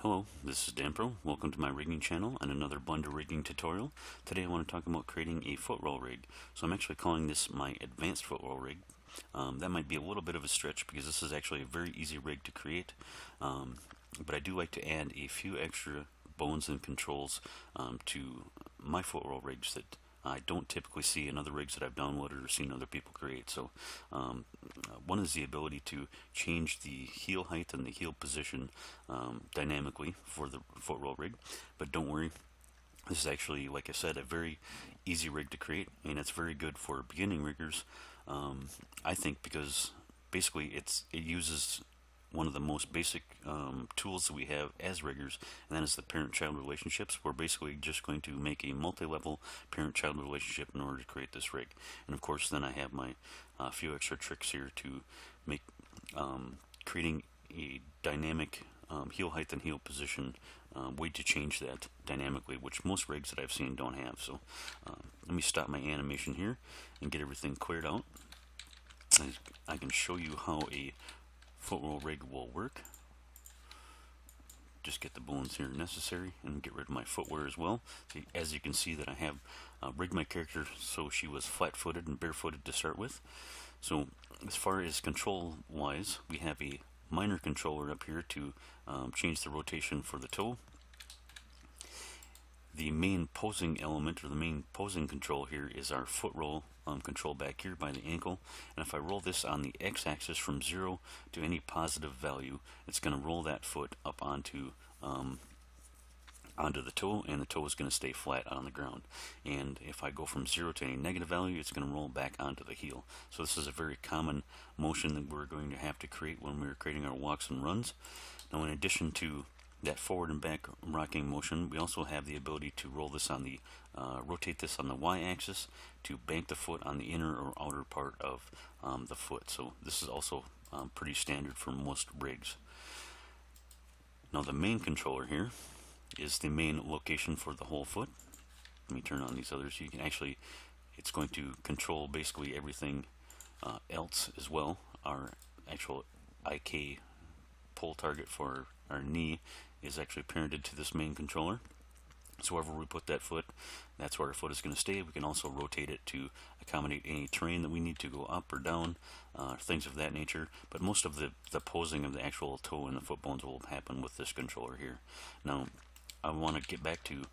Hello, this is Dan Pro. Welcome to my rigging channel and another blender rigging tutorial. Today I want to talk about creating a foot roll rig. So I'm actually calling this my advanced foot roll rig. That might be a little bit of a stretch because this is actually a very easy rig to create. But I do like to add a few extra bones and controls to my foot roll rigs that I don't typically see in other rigs that I've downloaded or seen other people create. So one is the ability to change the heel height and the heel position dynamically for the foot roll rig. But don't worry, this is actually, like I said, a very easy rig to create, and it's very good for beginning riggers. I think because basically it uses one of the most basic tools that we have as riggers, and that is the parent-child relationships. We're basically just going to make a multi-level parent-child relationship in order to create this rig. And of course then I have my few extra tricks here to make creating a dynamic heel height and heel position way to change that dynamically, which most rigs that I've seen don't have. So let me stop my animation here and get everything cleared out. I can show you how a foot roll rig will work. Just get the bones here necessary and get rid of my footwear as well. So as you can see that I have rigged my character so she was flat-footed and barefooted to start with. So as far as control wise, we have a minor controller up here to change the rotation for the toe. The main posing element, or the main posing control here, is our foot roll control back here by the ankle. And if I roll this on the x-axis from 0 to any positive value, it's going to roll that foot up onto the toe, and the toe is going to stay flat on the ground. And if I go from 0 to any negative value, it's going to roll back onto the heel. So this is a very common motion that we're going to have to create when we're creating our walks and runs. Now, in addition to that forward and back rocking motion, we also have the ability to roll this on the rotate this on the y-axis to bank the foot on the inner or outer part of the foot. So this is also pretty standard for most rigs. Now the main controller here is the main location for the whole foot. Let me turn on these others. You can actually, it's going to control basically everything else as well. Our actual IK pull target for our knee is actually parented to this main controller. So wherever we put that foot, that's where our foot is going to stay. We can also rotate it to accommodate any terrain that we need to go up or down, things of that nature. But most of the posing of the actual toe and the foot bones will happen with this controller here. Now, I want to get back to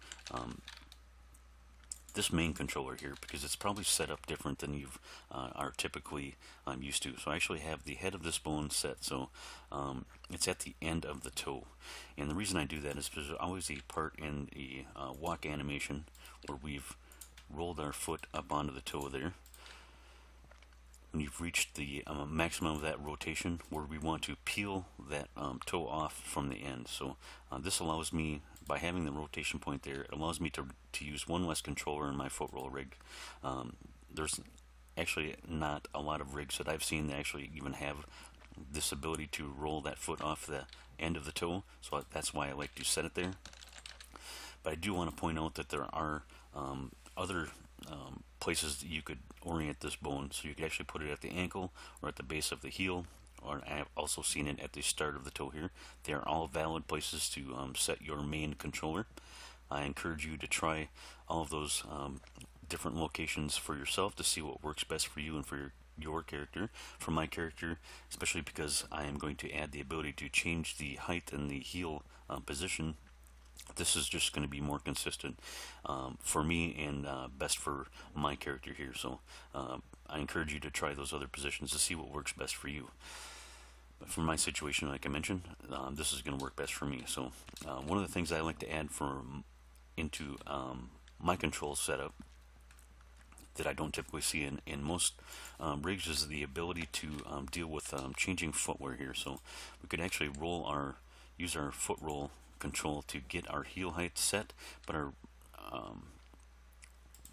this main controller here because it's probably set up different than you are typically used to. So I actually have the head of this bone set, so it's at the end of the toe. And the reason I do that is because there's always a part in the walk animation where we've rolled our foot up onto the toe there. When you've reached the maximum of that rotation, where we want to peel that toe off from the end. So this allows me, by having the rotation point there, it allows me to use one less controller in my foot roll rig. There's actually not a lot of rigs that I've seen that actually even have this ability to roll that foot off the end of the toe, so that's why I like to set it there. But I do want to point out that there are other places that you could orient this bone. So you could actually put it at the ankle or at the base of the heel, or I have also seen it at the start of the toe here. They are all valid places to set your main controller. I encourage you to try all of those different locations for yourself to see what works best for you and for your character. For my character, especially because I am going to add the ability to change the height and the heel position, this is just going to be more consistent for me and best for my character here. So I encourage you to try those other positions to see what works best for you. But for my situation, like I mentioned, this is going to work best for me. So one of the things I like to add into my control setup that I don't typically see in most rigs is the ability to deal with changing footwear here. So we could actually use our foot roll control to get our heel height set, but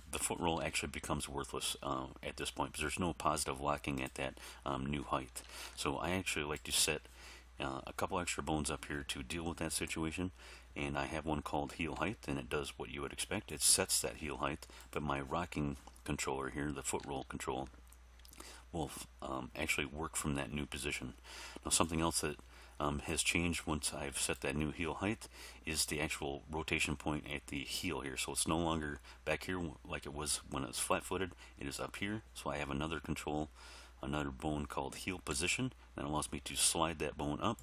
the foot roll actually becomes worthless at this point because there's no positive locking at that new height. So I actually like to set a couple extra bones up here to deal with that situation, and I have one called heel height, and it does what you would expect. It sets that heel height, but my rocking controller here, the foot roll control, will actually work from that new position. Now something else that has changed once I've set that new heel height is the actual rotation point at the heel here. So it's no longer back here like it was when it was flat-footed. It is up here. So I have another control, another bone called heel position that allows me to slide that bone up,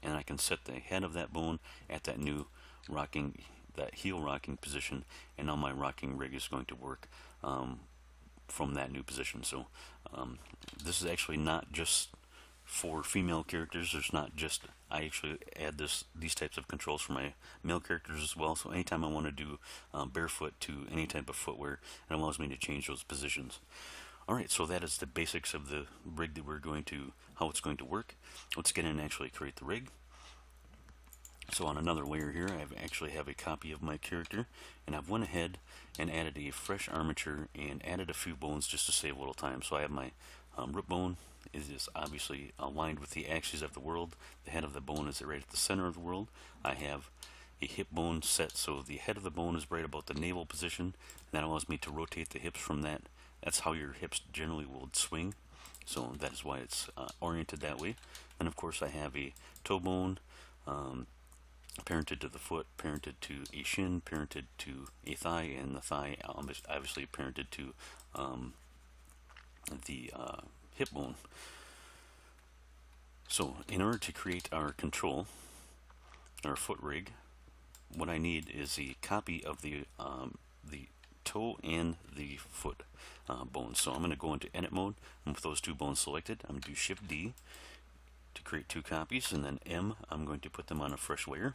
and I can set the head of that bone at that new rocking, that heel rocking position, and now my rocking rig is going to work from that new position. So this is actually not just for female characters. There's not just, I actually add these types of controls for my male characters as well. So anytime I want to do barefoot to any type of footwear, it allows me to change those positions. Alright, so that is the basics of the rig that we're going to, how it's going to work. Let's get in and actually create the rig. So on another layer here, I actually have a copy of my character, and I've went ahead and added a fresh armature and added a few bones just to save a little time. So I have my rib bone. It is obviously aligned with the axis of the world. The head of the bone is right at the center of the world. I have a hip bone set so the head of the bone is right about the navel position, and that allows me to rotate the hips from that. That's how your hips generally will swing, so that is why it's oriented that way. And of course I have a toe bone, parented to the foot, parented to a shin, parented to a thigh, and the thigh obviously parented to the hip bone. So in order to create our control, our foot rig, what I need is a copy of the toe and the foot bones. So I'm going to go into edit mode, and with those two bones selected, I'm going to do Shift D to create two copies, and then M, I'm going to put them on a fresh layer.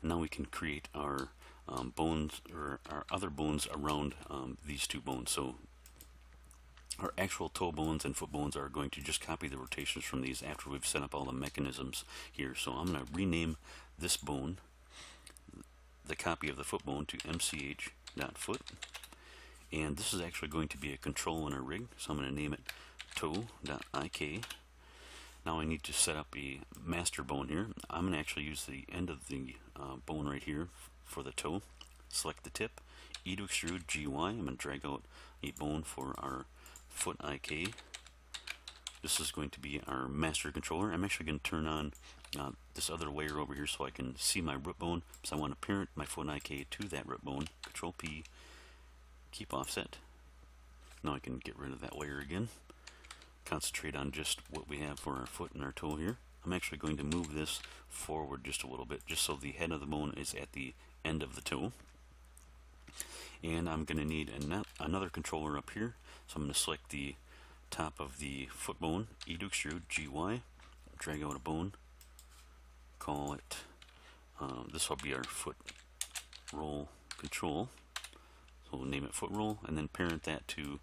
Now we can create our bones, or our other bones around these two bones. So our actual toe bones and foot bones are going to just copy the rotations from these after we've set up all the mechanisms here. So I'm going to rename this bone, the copy of the foot bone, to mch.foot, and this is actually going to be a control in our rig, so I'm going to name it toe.ik. Now I need to set up a master bone here. I'm going to actually use the end of the bone right here for the toe. Select the tip, E to extrude, GY. I'm going to drag out a bone for our foot IK. This is going to be our master controller. I'm actually going to turn on this other layer over here so I can see my rib bone. So I want to parent my foot IK to that rib bone. Control P, keep offset. Now I can get rid of that layer again. Concentrate on just what we have for our foot and our toe here. I'm actually going to move this forward just a little bit, just so the head of the bone is at the end of the toe. And I'm going to need another controller up here. So I'm going to select the top of the foot bone, E to extrude, GY, drag out a bone, call it, this will be our foot roll control. So we'll name it foot roll, and then parent that to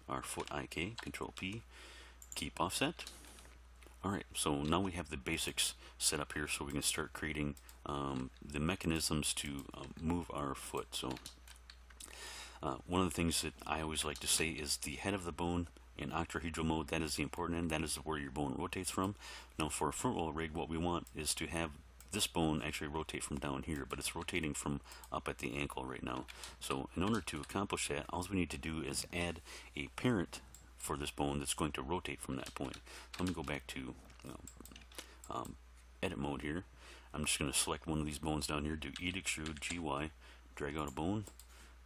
our foot IK, Control P, keep offset. Alright, so now we have the basics set up here, so we can start creating the mechanisms to move our foot. So one of the things that I always like to say is the head of the bone in octahedral mode, that is the important end, that is where your bone rotates from. Now for a foot roll rig, what we want is to have this bone actually rotate from down here, but it's rotating from up at the ankle right now. So in order to accomplish that, all we need to do is add a parent for this bone that's going to rotate from that point. Let me go back to edit mode here. I'm just going to select one of these bones down here, do E to extrude, GY, drag out a bone.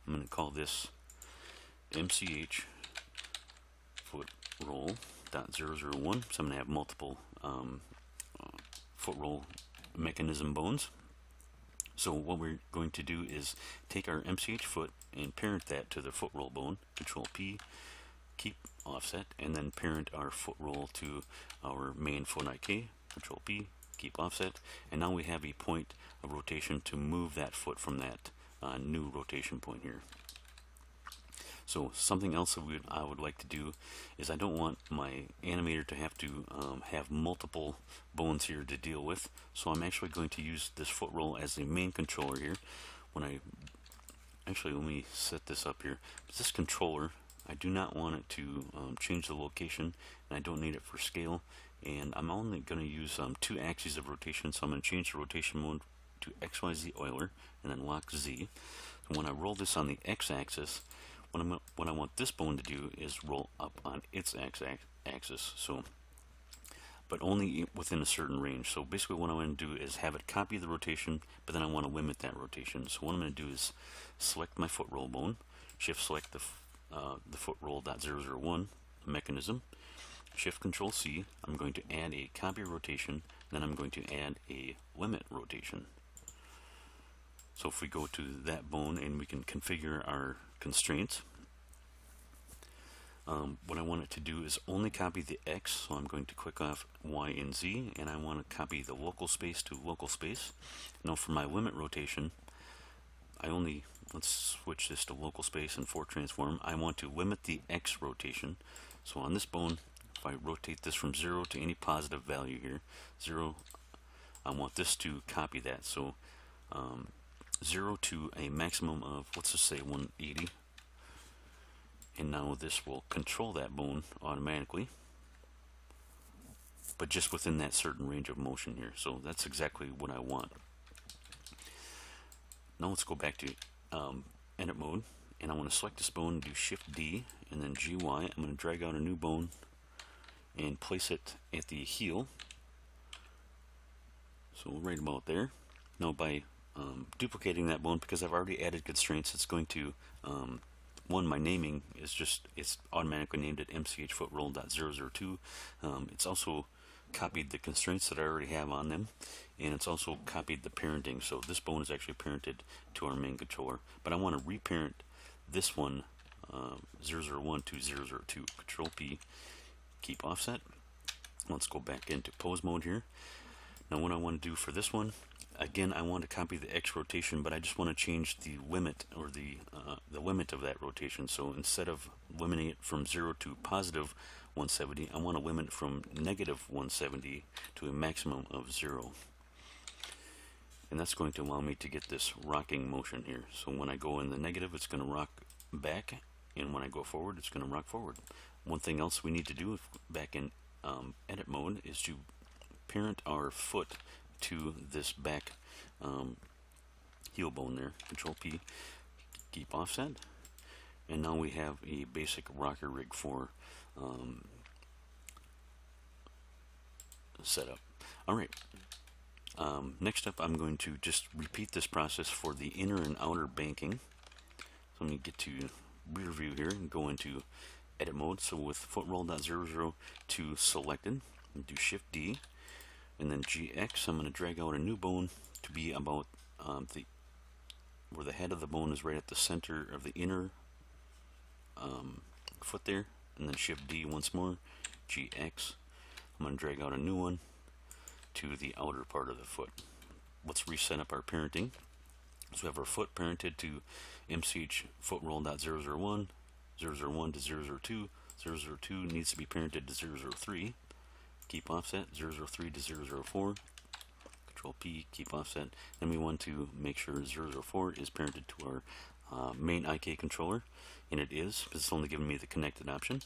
I'm going to call this MCH foot roll .001. So I'm going to have multiple foot roll mechanism bones. So what we're going to do is take our MCH foot and parent that to the foot roll bone, Control P, keep offset, and then parent our foot roll to our main foot IK, Control P, keep offset, and now we have a point of rotation to move that foot from that new rotation point here. So something else that I would like to do is I don't want my animator to have to have multiple bones here to deal with. So I'm actually going to use this foot roll as the main controller here. When I actually, let me set this up here. This controller, I do not want it to change the location, and I don't need it for scale. And I'm only going to use 2 axes of rotation, so I'm going to change the rotation mode to XYZ Euler and then lock Z. And when I roll this on the X-axis, what I want this bone to do is roll up on its X-axis. So but only within a certain range. So basically what I want to do is have it copy the rotation, but then I want to limit that rotation. So what I'm going to do is select my foot roll bone, shift select the foot roll .001 mechanism, shift control C. I'm going to add a copy rotation, then I'm going to add a limit rotation. So if we go to that bone and we can configure our constraints, what I want it to do is only copy the X, so I'm going to click off Y and Z, and I want to copy the local space to local space. Now for my limit rotation, let's switch this to local space and for transform, I want to limit the X rotation. So on this bone, if I rotate this from 0 to any positive value here, 0, I want this to copy that. So 0 to a maximum of, let's just say 180. And now this will control that bone automatically, but just within that certain range of motion here. So that's exactly what I want. Now let's go back to edit mode, and I want to select this bone, do Shift D and then GY. I'm going to drag out a new bone and place it at the heel. So right about there. Now by duplicating that bone, because I've already added constraints, it's going to my naming is it's automatically named at MCH foot roll .002. It's also copied the constraints that I already have on them, and it's also copied the parenting. So this bone is actually parented to our main controller, but I want to reparent this one 001 to 002. Control P, keep offset. Let's go back into pose mode here. Now what I want to do for this one, again, I want to copy the X rotation, but I just want to change the limit, or the limit of that rotation. So instead of limiting it from 0 to positive 170, I want to limit it from negative 170 to a maximum of 0. And that's going to allow me to get this rocking motion here. So when I go in the negative, it's going to rock back, and when I go forward, it's going to rock forward. One thing else we need to do back in edit mode is to parent our foot to this back heel bone there. Control P, keep offset, and now we have a basic rocker rig for setup. Alright, next up I'm going to just repeat this process for the inner and outer banking. So let me get to rear view here and go into edit mode. So with foot roll .002 selected, do Shift D and then GX. I'm going to drag out a new bone to be about where the head of the bone is, right at the center of the inner foot there, and then Shift D once more, GX. I'm going to drag out a new one to the outer part of the foot. Let's reset up our parenting. So we have our foot parented to MCH foot roll .001, 001 to 002, 002 needs to be parented to 003. Keep offset, 003 to 004, Control P, keep offset. Then we want to make sure 004 is parented to our main IK controller, and it is, because it's only giving me the connected option.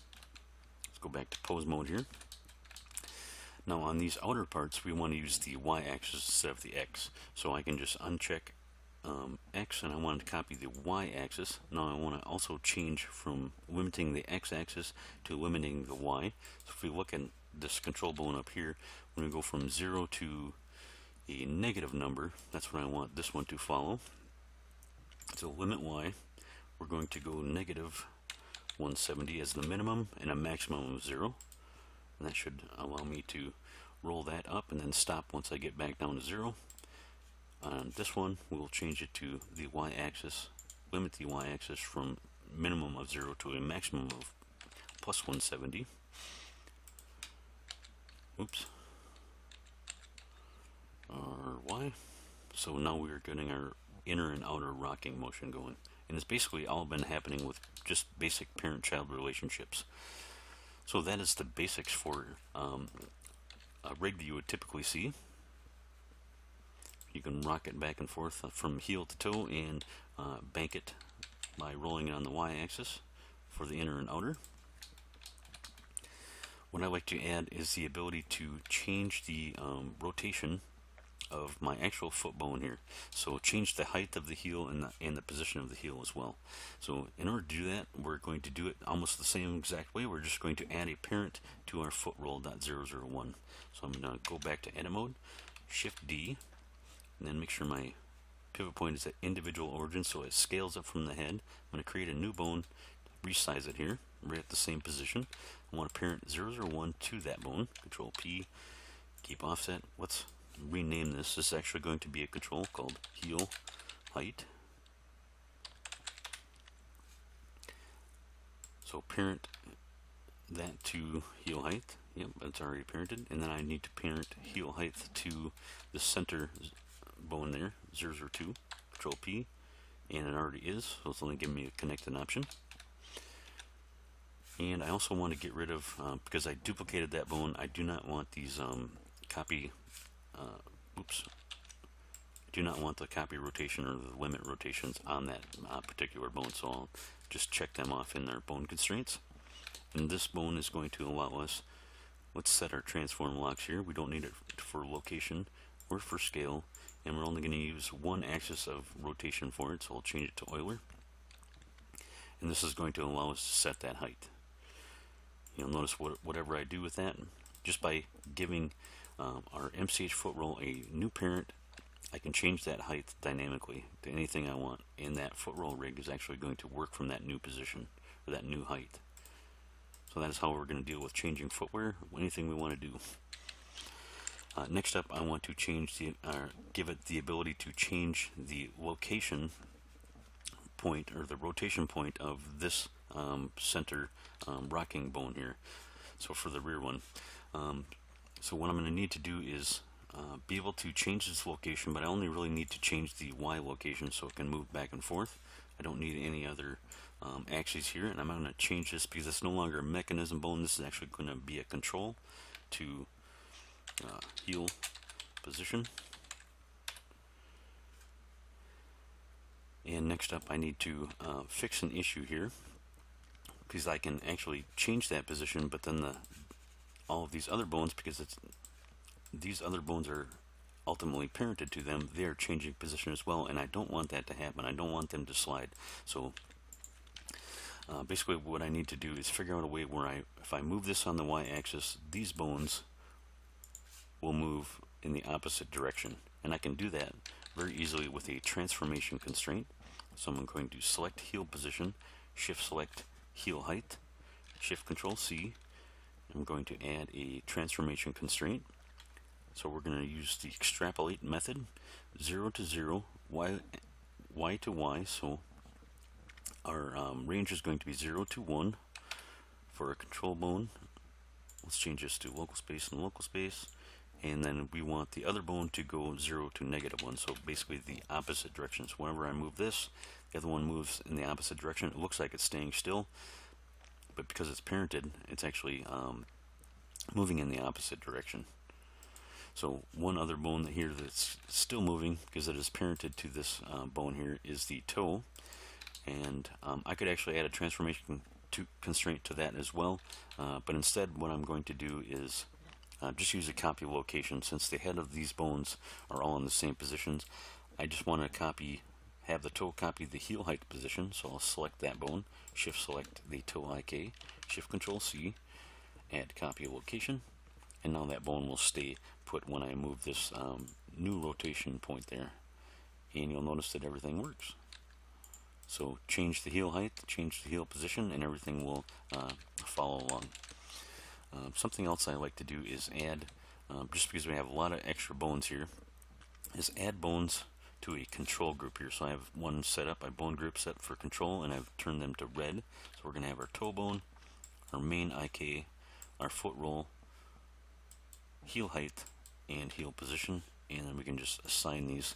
Let's go back to pose mode here. Now on these outer parts, we want to use the Y-axis instead of the X. So I can just uncheck X, and I want to copy the Y-axis. Now I want to also change from limiting the X-axis to limiting the Y. So if we look at this control bone up here, when we go from 0 to a negative number, that's what I want this one to follow. So limit Y, we're going to go negative 170 as the minimum and a maximum of 0. And that should allow me to roll that up and then stop once I get back down to 0. On this one, we'll change it to the Y-axis, limit the Y-axis from minimum of 0 to a maximum of plus 170. Oops. Our Y. So now we're getting our inner and outer rocking motion going. And it's basically all been happening with just basic parent-child relationships. So that is the basics for a rig that you would typically see. You can rock it back and forth from heel to toe and bank it by rolling it on the Y-axis for the inner and outer. What I like to add is the ability to change the rotation of my actual foot bone here. So change the height of the heel and the position of the heel as well. So in order to do that, we're going to do it almost the same exact way. We're just going to add a parent to our foot roll.001. So I'm going to go back to edit mode, Shift D, and then make sure my pivot point is at individual origin so it scales up from the head. I'm going to create a new bone, resize it here, right at the same position. I want to parent 001 to that bone, Control P, keep offset. Let's rename this. This is actually going to be a control called heel height. So parent that to heel height. Yep, that's already parented. And then I need to parent heel height to the center bone there, 002, Control P, and it already is, so it's only giving me a connected option. And I also want to get rid of, because I duplicated that bone, I do not want these do not want the copy rotation or the limit rotations on that particular bone, so I'll just check them off in their bone constraints. And this bone is going to allow us, let's set our transform locks here. We don't need it for location or for scale, and we're only going to use one axis of rotation for it, so I'll change it to Euler. And this is going to allow us to set that height. You'll notice whatever I do with that, just by giving our MCH foot roll a new parent, I can change that height dynamically to anything I want, and that foot roll rig is actually going to work from that new position, or that new height. So that is how we're going to deal with changing footwear, anything we want to do. Next up, I want to change give it the ability to change the location point, or the rotation point of this center rocking bone here. So for the rear one. So what I'm going to need to do is be able to change this location, but I only really need to change the Y location so it can move back and forth. I don't need any other axes here, and I'm going to change this because it's no longer a mechanism bone. This is actually going to be a control to heel position. And next up, I need to fix an issue here, because I can actually change that position, but then all of these other bones, because these other bones are ultimately parented to them, they're changing position as well, and I don't want that to happen. I don't want them to slide. So basically what I need to do is figure out a way where if I move this on the y-axis, these bones will move in the opposite direction, and I can do that very easily with a transformation constraint. So I'm going to select heel position, shift select heel height, shift control C. I'm going to add a transformation constraint. So we're going to use the extrapolate method, 0 to 0, y to y. So our range is going to be 0 to 1 for a control bone. Let's change this to local space and local space. And then we want the other bone to go 0 to -1, so basically the opposite direction. So whenever I move this, the other one moves in the opposite direction. It looks like it's staying still, but because it's parented, it's actually moving in the opposite direction. So one other bone here that's still moving, because it is parented to this bone here, is the toe. And I could actually add a transformation constraint to that as well, but instead what I'm going to do is just use a copy location. Since the head of these bones are all in the same positions, I just want to have the toe copy the heel height position, so I'll select that bone, shift select the toe IK, shift control C, add copy location, and now that bone will stay put when I move this new rotation point there, and you'll notice that everything works. So change the heel height, change the heel position, and everything will follow along. Something else I like to do is add, just because we have a lot of extra bones here, is add bones to a control group here. So I have one set up, a bone group set for control, and I've turned them to red. So we're going to have our toe bone, our main IK, our foot roll, heel height, and heel position, and then we can just assign these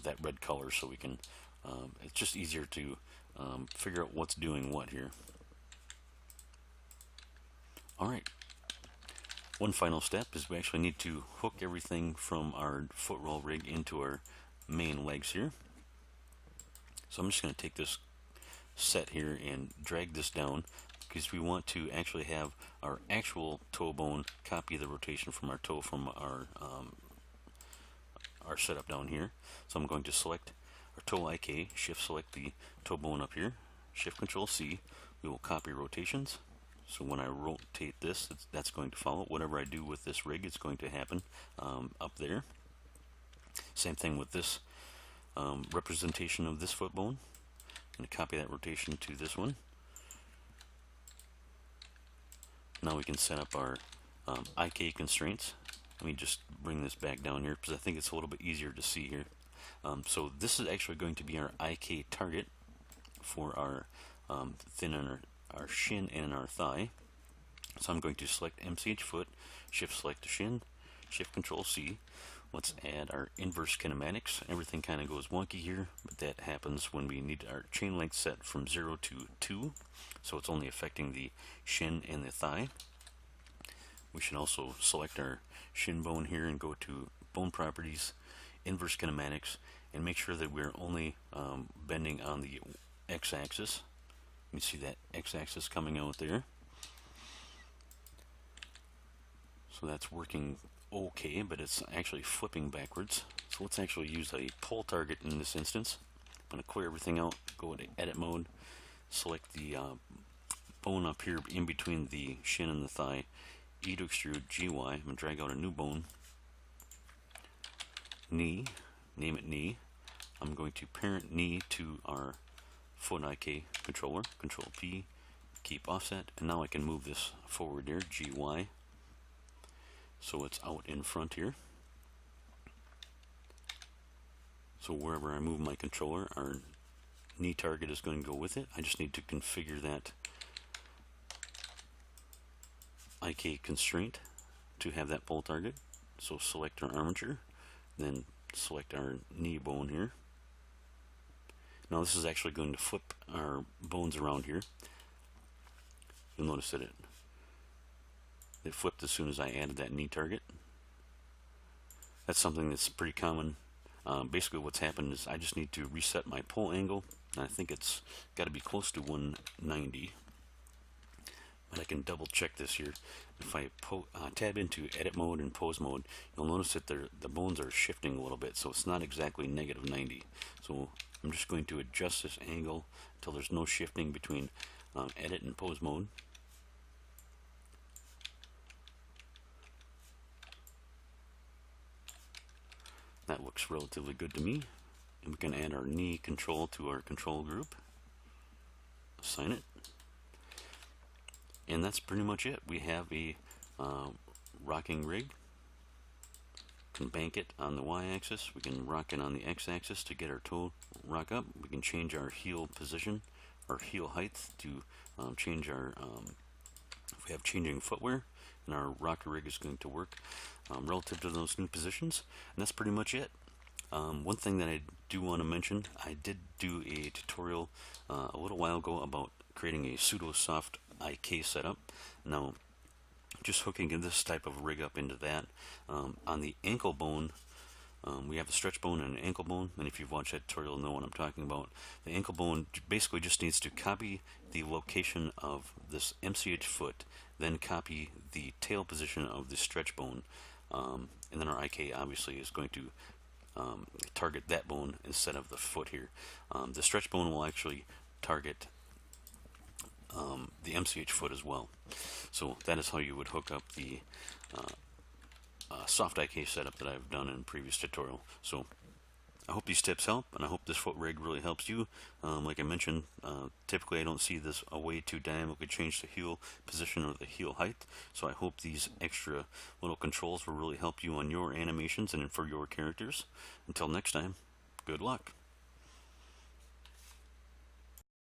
that red color so we can, it's just easier to figure out what's doing what here. Alright. One final step is we actually need to hook everything from our foot roll rig into our main legs here. So I'm just going to take this set here and drag this down, because we want to actually have our actual toe bone copy the rotation from our toe from our our setup down here. So I'm going to select our toe IK, shift select the toe bone up here, shift control C. We will copy rotations. So when I rotate this, that's going to follow. Whatever I do with this rig, it's going to happen up there. Same thing with this representation of this foot bone. I'm going to copy that rotation to this one. Now we can set up our IK constraints. Let me just bring this back down here because I think it's a little bit easier to see here. So this is actually going to be our IK target for our thin on our shin and our thigh. So I'm going to select MCH foot, shift select the shin, shift control C. Let's add our inverse kinematics. Everything kind of goes wonky here, but that happens when we need our chain length set from 0 to 2. So it's only affecting the shin and the thigh. We should also select our shin bone here and go to bone properties, inverse kinematics, and make sure that we're only bending on the x-axis. You see that x-axis coming out there. So that's working okay, but it's actually flipping backwards. So let's actually use a pull target in this instance. I'm going to clear everything out, go into edit mode, select the bone up here in between the shin and the thigh, E to extrude, GY. I'm going to drag out a new bone, knee, name it knee. I'm going to parent knee to our foot IK controller, control P, keep offset, and now I can move this forward there, GY. So it's out in front here. So wherever I move my controller, our knee target is going to go with it. I just need to configure that IK constraint to have that pull target. So select our armature, then select our knee bone here. Now this is actually going to flip our bones around here. You'll notice that it flipped as soon as I added that knee target. That's something that's pretty common. Basically what's happened is I just need to reset my pull angle. I think it's got to be close to 190. But I can double check this here. If I tab into edit mode and pose mode, you'll notice that the bones are shifting a little bit, so it's not exactly negative 90. So I'm just going to adjust this angle until there's no shifting between edit and pose mode. That looks relatively good to me. And we can add our knee control to our control group. Assign it. And that's pretty much it. We have a rocking rig. We can bank it on the y-axis. We can rock it on the x-axis to get our toe rock up. We can change our heel position, our heel height to change our, if we have changing footwear, and our rocker rig is going to work relative to those new positions. And that's pretty much it. One thing that I do want to mention, I did do a tutorial a little while ago about creating a pseudo soft IK setup. Now, just hooking this type of rig up into that, on the ankle bone, we have a stretch bone and an ankle bone, and if you've watched that tutorial, you'll know what I'm talking about. The ankle bone basically just needs to copy the location of this MCH foot, then copy the tail position of the stretch bone, and then our IK obviously is going to target that bone instead of the foot here. The stretch bone will actually target the MCH foot as well. So that is how you would hook up the soft IK setup that I've done in a previous tutorial. So I hope these tips help, and I hope this foot rig really helps you. Like I mentioned, typically I don't see this a way to dynamically change the heel position or the heel height, so I hope these extra little controls will really help you on your animations and for your characters. Until next time, good luck.